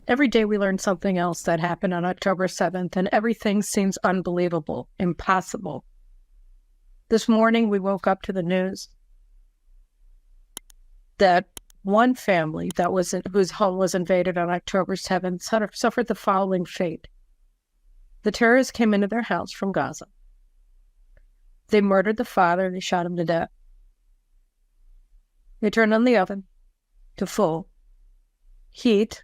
Every day we learn something else that happened on October 7th, and everything seems unbelievable, impossible. This morning we woke up to the news that one family whose home was invaded on October 7th suffered the following fate. The terrorists came into their house from Gaza. They murdered the father and they shot him to death. They turned on the oven to full heat.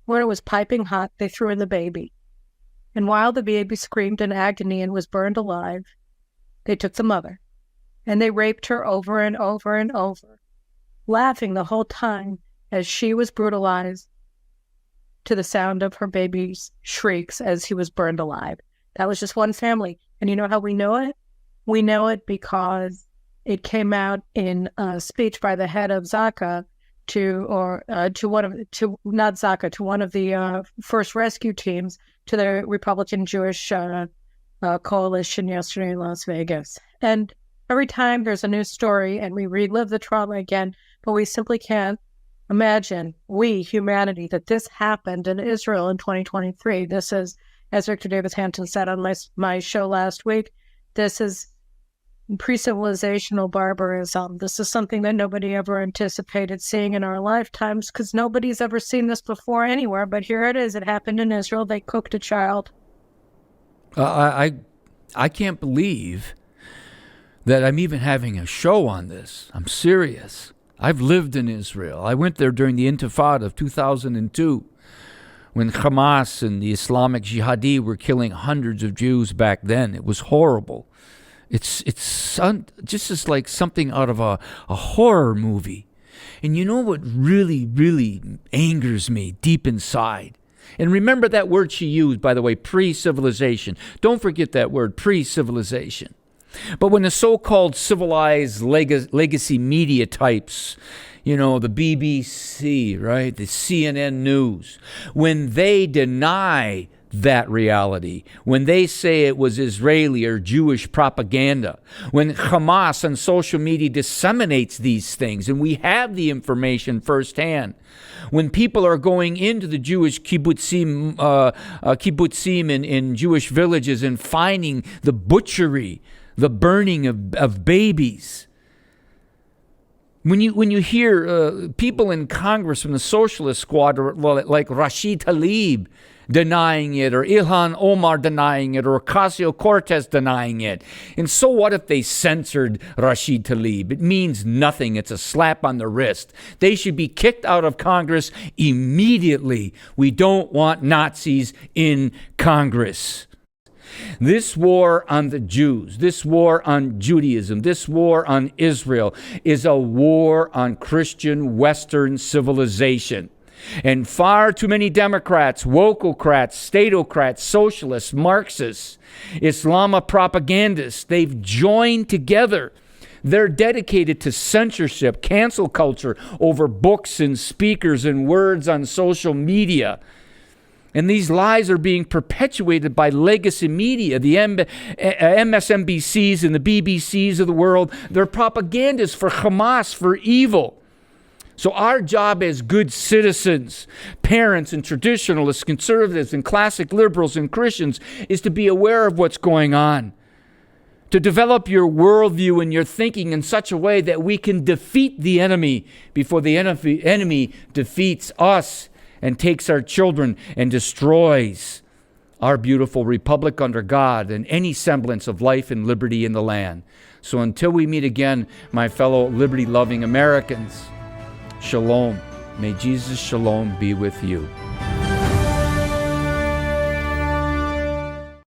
When it was piping hot, they threw in the baby. And while the baby screamed in agony and was burned alive, they took the mother and they raped her over and over and over, laughing the whole time as she was brutalized to the sound of her baby's shrieks as he was burned alive. That was just one family. And you know how we know it? We know it because it came out in a speech by the head of Zaka to one of the first rescue teams to the Republican Jewish coalition yesterday in Las Vegas. And every time there's a new story and we relive the trauma again, but we simply can't imagine, we, humanity, that this happened in Israel in 2023. This is, as Victor Davis Hanson said on my show last week, this is pre-civilizational barbarism. This is something that nobody ever anticipated seeing in our lifetimes because nobody's ever seen this before anywhere, but here it is. It happened in Israel. They cooked a child. I can't believe that I'm even having a show on this. I'm serious. I've lived in Israel. I went there during the Intifada of 2002 when Hamas and the Islamic Jihadi were killing hundreds of Jews back then. It was horrible. It's just as like something out of a horror movie. And you know what really, really angers me deep inside? And remember that word she used, by the way, pre-civilization. Don't forget that word, pre-civilization. But when the so-called civilized legacy media types, you know, the BBC, right, the CNN News, when they deny that reality, when they say it was Israeli or Jewish propaganda, when Hamas on social media disseminates these things, and we have the information firsthand, when people are going into the Jewish kibbutzim in Jewish villages and finding the butchery, the burning of babies. When you hear people in Congress from the Socialist Squad, like Rashid Tlaib denying it, or Ilhan Omar denying it, or Ocasio-Cortez denying it. And so what if they censored Rashid Tlaib? It means nothing. It's a slap on the wrist. They should be kicked out of Congress immediately. We don't want Nazis in Congress. This war on the Jews, this war on Judaism, this war on Israel is a war on Christian Western civilization. And far too many Democrats, wokocrats, statocrats, socialists, Marxists, Islama propagandists, they've joined together. They're dedicated to censorship, cancel culture over books and speakers and words on social media. And these lies are being perpetuated by legacy media, the MSNBCs and the BBCs of the world. They're propagandists for Hamas, for evil. So our job as good citizens, parents and traditionalists, conservatives and classic liberals and Christians, is to be aware of what's going on. To develop your worldview and your thinking in such a way that we can defeat the enemy before the enemy defeats us and takes our children and destroys our beautiful republic under God and any semblance of life and liberty in the land. So until we meet again, my fellow liberty-loving Americans, shalom. May Jesus' shalom be with you.